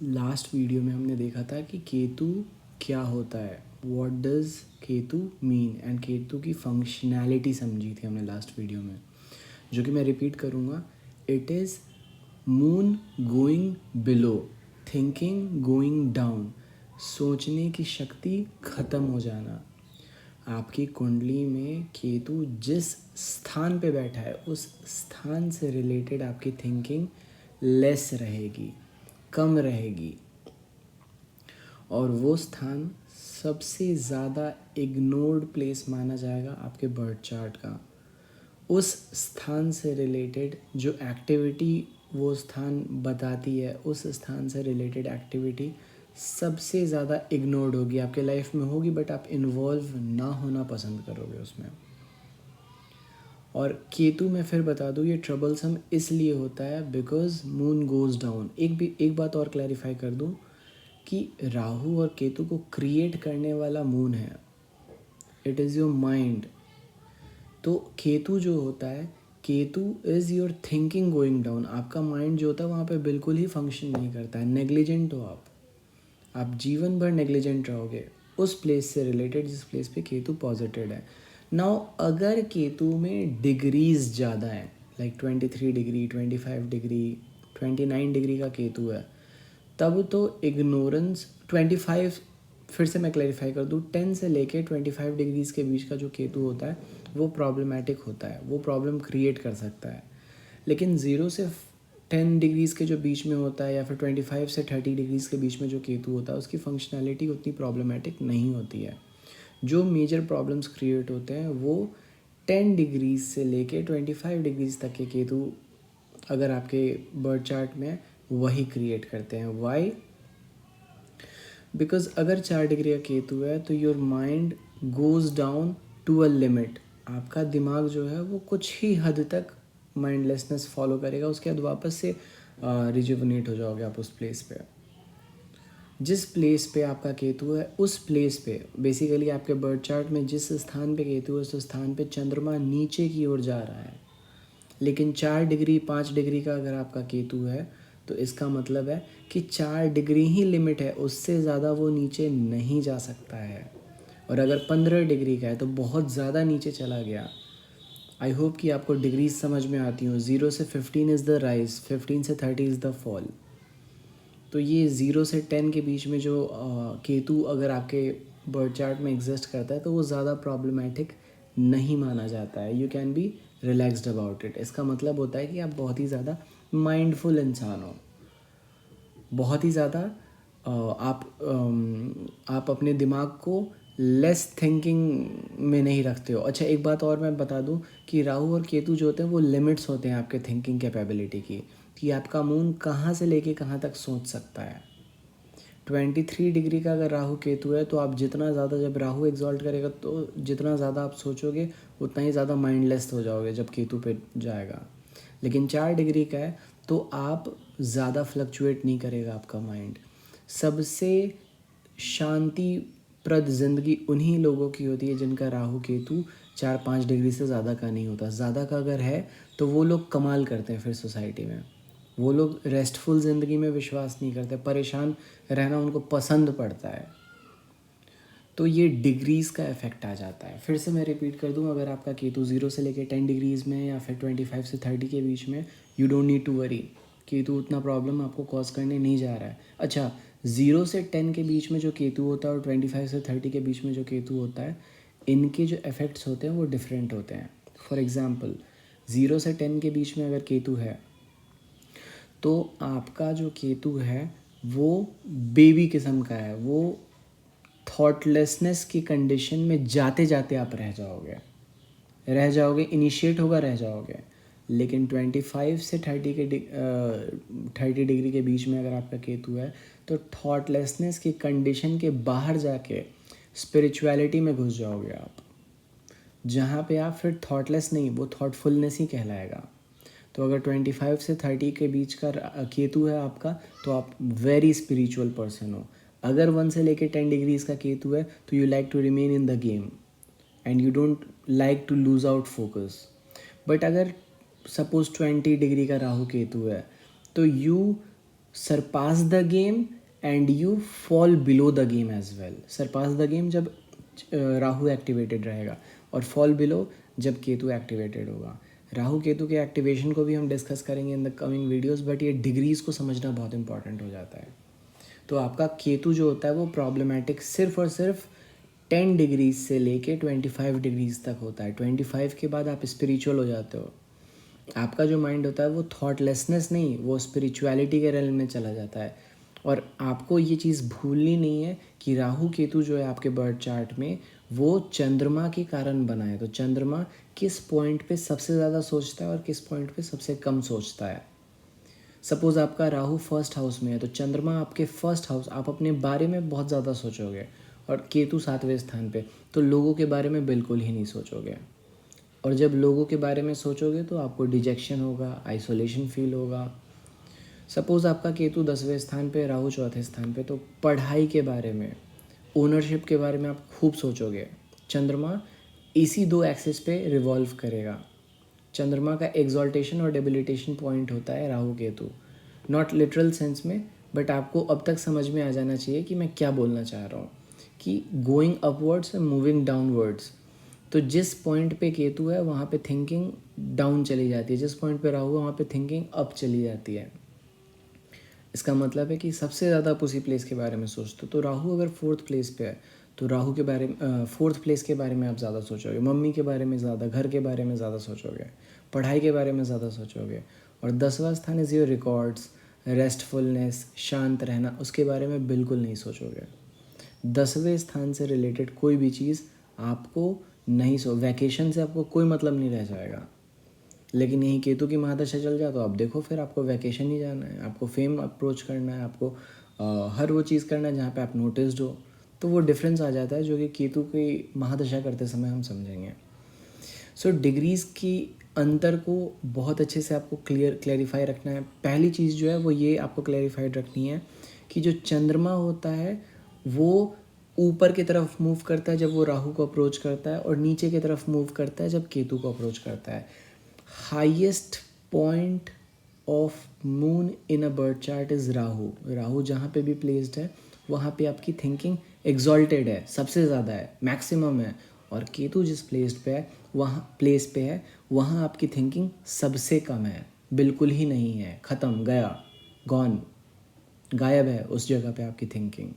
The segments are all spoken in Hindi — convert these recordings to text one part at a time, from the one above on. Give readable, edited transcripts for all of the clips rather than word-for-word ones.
लास्ट वीडियो में हमने देखा था कि केतु क्या होता है, what does Ketu mean, and Ketu की फंक्शनैलिटी समझी थी हमने लास्ट वीडियो में, जो कि मैं रिपीट करूँगा। It is moon going below, thinking going down, सोचने की शक्ति ख़त्म हो जाना। आपकी कुंडली में केतु जिस स्थान पे बैठा है उस स्थान से रिलेटेड आपकी थिंकिंग लेस रहेगी, कम रहेगी, और वो स्थान सबसे ज़्यादा इग्नोर्ड प्लेस माना जाएगा आपके बर्थ चार्ट का। उस स्थान से रिलेटेड जो एक्टिविटी वो स्थान बताती है, उस स्थान से रिलेटेड एक्टिविटी सबसे ज़्यादा इग्नोर्ड होगी, आपके लाइफ में होगी बट आप इन्वॉल्व ना होना पसंद करोगे उसमें। और केतु में फिर बता दूँ ये ट्रबलसम इसलिए होता है बिकॉज मून गोज़ डाउन। एक बात और क्लैरिफाई कर दूँ कि राहु और केतु को क्रिएट करने वाला मून है, इट इज़ योर माइंड। तो केतु जो होता है, Ketu is your thinking going down. आपका माइंड जो होता है वहाँ पे बिल्कुल ही फंक्शन नहीं करता है, नेग्लिजेंट हो आप जीवन भर नेग्लिजेंट रहोगे उस प्लेस से रिलेटेड जिस प्लेस पे केतु पॉजिटिव है। नाउ अगर केतु में डिग्रीज ज़्यादा है, लाइक 23 डिग्री, 25 डिग्री, 29 डिग्री का केतु है, तब तो इग्नोरेंस 25, फिर से मैं क्लैरिफाई कर दूँ, 10 से लेके 25 डिग्रीज़ के बीच का जो केतु होता है वो प्रॉब्लमेटिक होता है, वो प्रॉब्लम क्रिएट कर सकता है। लेकिन 0 से 10 डिग्रीज़ के जो बीच में होता है या फिर 25 से 30 डिग्रीज़ के बीच में जो केतु होता है उसकी फंक्शनैलिटी उतनी प्रॉब्लमेटिक नहीं होती है। जो मेजर प्रॉब्लम्स क्रिएट होते हैं वो 10 डिग्रीज़ से लेके 25 डिग्रीज़ तक के केतु अगर आपके बर्थ चार्ट में वही क्रिएट करते हैं। वाई? बिकॉज अगर 4 डिग्री का केतु है तो your mind goes down to a limit. आपका दिमाग जो है वो कुछ ही हद तक माइंडलेसनेस फॉलो करेगा, उसके बाद वापस से रिजुवनेट हो जाओगे आप उस प्लेस पे। जिस प्लेस पे आपका केतु है उस प्लेस पे बेसिकली आपके बर्थ चार्ट में जिस स्थान पे केतु है उस स्थान पे चंद्रमा नीचे की ओर जा रहा है। लेकिन 4 डिग्री 5 डिग्री का अगर आपका केतु है तो इसका मतलब है कि 4 डिग्री ही लिमिट है, उससे ज़्यादा वो नीचे नहीं जा सकता है। और अगर 15 डिग्री का है तो बहुत ज़्यादा नीचे चला गया। आई होप कि आपको डिग्रीज समझ में आती हूँ। 0 से 15 इज़ द राइज, 15 से 30 इज़ द फॉल। तो ये 0 से 10 के बीच में जो केतु अगर आपके बर्थ चार्ट में एग्जिस्ट करता है तो वो ज़्यादा प्रॉब्लमेटिक नहीं माना जाता है। You can be relaxed about it. इसका मतलब होता है कि आप बहुत ही ज़्यादा माइंडफुल इंसान हो, बहुत ही ज़्यादा आप अपने दिमाग को लेस थिंकिंग में नहीं रखते हो। अच्छा, एक बात और मैं बता दूं कि राहु और केतु जो होते हैं वो लिमिट्स होते हैं आपके थिंकिंग कैपेबिलिटी की, कि आपका मून कहाँ से लेके कहाँ तक सोच सकता है। 23 डिग्री का अगर राहु केतु है तो आप जितना ज़्यादा, जब राहु एग्जॉल्ट करेगा तो जितना ज़्यादा आप सोचोगे उतना ही ज़्यादा माइंडलेस हो जाओगे जब केतु पे जाएगा। लेकिन 4 डिग्री का है तो आप ज़्यादा फ्लक्चुएट नहीं करेगा आपका माइंड। सबसे शांतिप्रद ज़िंदगी उन्हीं लोगों की होती है जिनका राहु केतु 4-5 डिग्री से ज़्यादा का नहीं होता। ज़्यादा का अगर है तो वो लोग कमाल करते हैं फिर सोसाइटी में। वो लोग रेस्टफुल ज़िंदगी में विश्वास नहीं करते, परेशान रहना उनको पसंद पड़ता है। तो ये डिग्रीज़ का इफ़ेक्ट आ जाता है। फिर से मैं रिपीट कर दूं, अगर आपका केतु 0 से लेकर 10 डिग्रीज़ में या फिर 25 से 30 के बीच में, you don't need to worry, Ketu उतना प्रॉब्लम आपको कॉज करने नहीं जा रहा है। अच्छा, 0 से 10 के बीच में जो केतु होता है और 25 से 30 के बीच में जो केतु होता है, इनके जो इफ़ेक्ट्स होते हैं वो डिफरेंट होते हैं। फॉर एग्ज़ाम्पल 0 से 10 के बीच में अगर केतु है तो आपका जो केतु है वो बेबी किस्म का है, वो थॉटलेसनेस की कंडीशन में जाते जाते आप रह जाओगे, इनिशिएट होगा, रह जाओगे। लेकिन 25 से 30 डिग्री के बीच में अगर आपका केतु है तो थॉटलेसनेस की कंडीशन के बाहर जाके स्पिरिचुअलिटी में घुस जाओगे आप, जहाँ पे आप फिर थॉटलेस नहीं, वो थॉटफुलनेस ही कहलाएगा। तो अगर 25 से 30 के बीच का केतु है आपका तो आप वेरी स्पिरिचुअल पर्सन हो। अगर 1 से लेके 10 डिग्रीज का केतु है तो you like to remain in the game and you don't like to lose out focus. But अगर सपोज 20 डिग्री का राहु केतु है तो you surpass the game and you fall below the game as well. Surpass the game जब राहु एक्टिवेटेड रहेगा, और फॉल बिलो जब केतु एक्टिवेटेड होगा। राहु केतु के एक्टिवेशन को भी हम डिस्कस करेंगे in the coming videos, but ये डिग्रीज को समझना बहुत इंपॉर्टेंट हो जाता है। तो आपका केतु जो होता है वो प्रॉब्लमेटिक सिर्फ और सिर्फ 10 डिग्रीज से लेके 25 डिग्रीज तक होता है। 25 के बाद आप स्पिरिचुअल हो जाते हो। आपका जो माइंड होता है वो थॉटलेसनेस नहीं, वो स्पिरिचुअलिटी के रेल में चला जाता है। और आपको ये चीज़ भूलनी नहीं है कि राहु केतु जो है आपके बर्थ चार्ट में वो चंद्रमा के कारण बना है। तो चंद्रमा किस पॉइंट पे सबसे ज़्यादा सोचता है और किस पॉइंट पे सबसे कम सोचता है। सपोज़ आपका राहु फर्स्ट हाउस में है, तो चंद्रमा आपके फर्स्ट हाउस, आप अपने बारे में बहुत ज़्यादा सोचोगे, और केतु 7वें स्थान पे, तो लोगों के बारे में बिल्कुल ही नहीं सोचोगे। और जब लोगों के बारे में सोचोगे तो आपको डिजेक्शन होगा, आइसोलेशन फील होगा। सपोज़ आपका केतु 10वें स्थान पे, राहु 4थे स्थान पे, तो पढ़ाई के बारे में, ओनरशिप के बारे में आप खूब सोचोगे। चंद्रमा इसी 2 एक्सिस पे रिवॉल्व करेगा। चंद्रमा का एग्जॉल्टेशन और डेबिलिटेशन पॉइंट होता है Rahu Ketu, not literal sense में, बट आपको अब तक समझ में आ जाना चाहिए कि मैं क्या बोलना चाह रहा हूँ, कि going upwards and moving downwards. तो जिस पॉइंट पे केतु है वहाँ पे थिंकिंग डाउन चली जाती है, जिस पॉइंट पे राहु है वहाँ पे थिंकिंग अप चली जाती है। इसका मतलब है कि सबसे ज़्यादा आप उसी प्लेस के बारे में सोचते हो। तो राहु अगर 4th प्लेस पे है तो राहु के बारे में 4th प्लेस के बारे में आप ज़्यादा सोचोगे, मम्मी के बारे में ज़्यादा, घर के बारे में ज़्यादा सोचोगे, पढ़ाई के बारे में ज़्यादा सोचोगे। और 10वां स्थान इज़ योर रिकॉर्ड्स, रेस्टफुलनेस, शांत रहना, उसके बारे में बिल्कुल नहीं सोचोगे। 10वें स्थान से रिलेटेड कोई भी चीज़ आपको नहीं वैकेशन से आपको कोई मतलब नहीं रह जाएगा। लेकिन यही केतु की महादशा चल जाए तो आप देखो, फिर आपको वैकेशन ही जाना है, आपको फेम अप्रोच करना है, आपको हर वो चीज़ करना है जहाँ पे आप नोटिस्ड हो। तो वो डिफरेंस आ जाता है जो कि केतु की महादशा करते समय हम समझेंगे। सो डिग्रीज़ की अंतर को बहुत अच्छे से आपको क्लेरिफाई रखना है। पहली चीज़ जो है वो ये आपको क्लेरिफाइड रखनी है कि जो चंद्रमा होता है वो ऊपर की तरफ मूव करता है जब वो राहु को अप्रोच करता है, और नीचे की तरफ मूव करता है जब केतु को अप्रोच करता है। Highest point of moon in a birth chart is Rahu. Rahu जहाँ पे भी प्लेस्ड है वहाँ पे आपकी थिंकिंग एग्जॉल्टेड है, सबसे ज़्यादा है, मैक्सिमम है। और केतु जिस प्लेस पे है वहाँ आपकी थिंकिंग सबसे कम है, बिल्कुल ही नहीं है, ख़त्म, गया, गॉन, गायब है उस जगह पे आपकी थिंकिंग।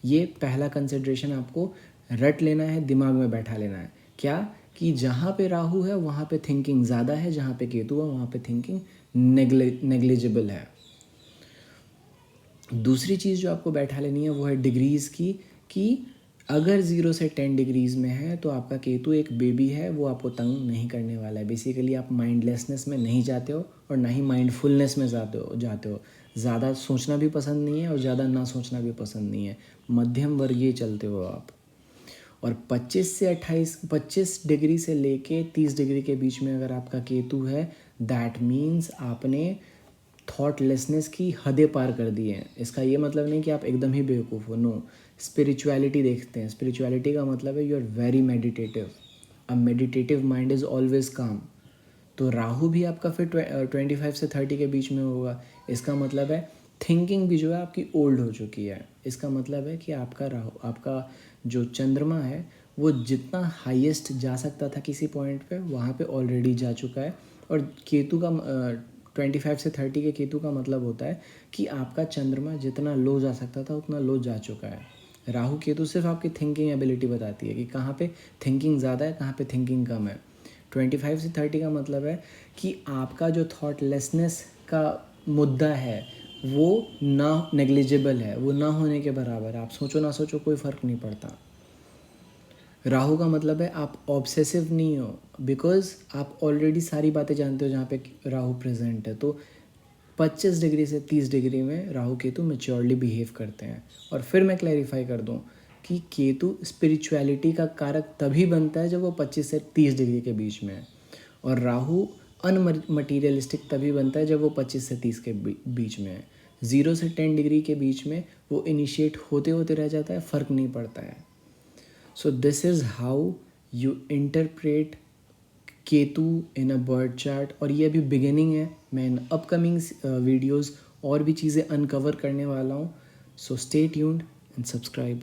ये पहला कंसिडरेशन आपको रट लेना है, दिमाग में बैठा लेना है। क्या कि जहाँ पे राहु है वहाँ पे थिंकिंग ज़्यादा है, जहाँ पे केतु है वहाँ पे थिंकिंग नेग्लिजिबल है। दूसरी चीज़ जो आपको बैठा लेनी है वो है डिग्रीज़ की, कि अगर 0 से 10 डिग्रीज़ में है तो आपका केतु एक बेबी है, वो आपको तंग नहीं करने वाला है। बेसिकली आप माइंडलेसनेस में नहीं जाते हो और ना ही माइंडफुलनेस में जाते हो। ज़्यादा सोचना भी पसंद नहीं है और ज़्यादा ना सोचना भी पसंद नहीं है, मध्यम वर्गीय चलते हो आप। और 25 डिग्री से लेके 30 डिग्री के बीच में अगर आपका केतु है, दैट मीन्स आपने थॉटलेसनेस की हदें पार कर दी हैं। इसका ये मतलब नहीं कि आप एकदम ही बेवकूफ़ हो, नो। स्पिरिचुअलिटी देखते हैं, स्पिरिचुअलिटी का मतलब है you are very meditative. A meditative mind is always calm. तो राहु भी आपका फिर 25 से 30 के बीच में होगा। इसका मतलब है थिंकिंग भी जो है आपकी ओल्ड हो चुकी है। इसका मतलब है कि आपका जो चंद्रमा है वो जितना हाईएस्ट जा सकता था किसी पॉइंट पे, वहाँ पे ऑलरेडी जा चुका है। और केतु का 25 से 30 के केतु का मतलब होता है कि आपका चंद्रमा जितना लो जा सकता था उतना लो जा चुका है। राहु केतु सिर्फ आपकी थिंकिंग एबिलिटी बताती है कि कहाँ पे थिंकिंग ज़्यादा है, कहाँ पे थिंकिंग कम है। 25 से 30 का मतलब है कि आपका जो थॉटलेसनेस का मुद्दा है वो ना नेग्लिजिबल है, वो ना होने के बराबर है। आप सोचो ना सोचो कोई फ़र्क नहीं पड़ता। राहु का मतलब है आप ऑब्सेसिव नहीं हो, बिकॉज आप ऑलरेडी सारी बातें जानते हो जहाँ पे राहु प्रेजेंट है। तो 25 डिग्री से 30 डिग्री में राहु केतु मैच्योरली बिहेव करते हैं। और फिर मैं क्लैरिफाई कर दूं कि केतु स्पिरिचुअलिटी का कारक तभी बनता है जब वो 25 से 30 डिग्री के बीच में है, और राहु अनमटीरियलिस्टिक तभी बनता है जब वो 25 से 30 के बीच में है। 0 से 10 डिग्री के बीच में वो इनिशिएट होते होते रह जाता है, फ़र्क नहीं पड़ता है। So this is how you interpret Ketu in a birth chart. और ये अभी बिगिनिंग है, मैं इन अपकमिंग वीडियोस और भी चीज़ें अनकवर करने वाला हूँ. So stay tuned and subscribe.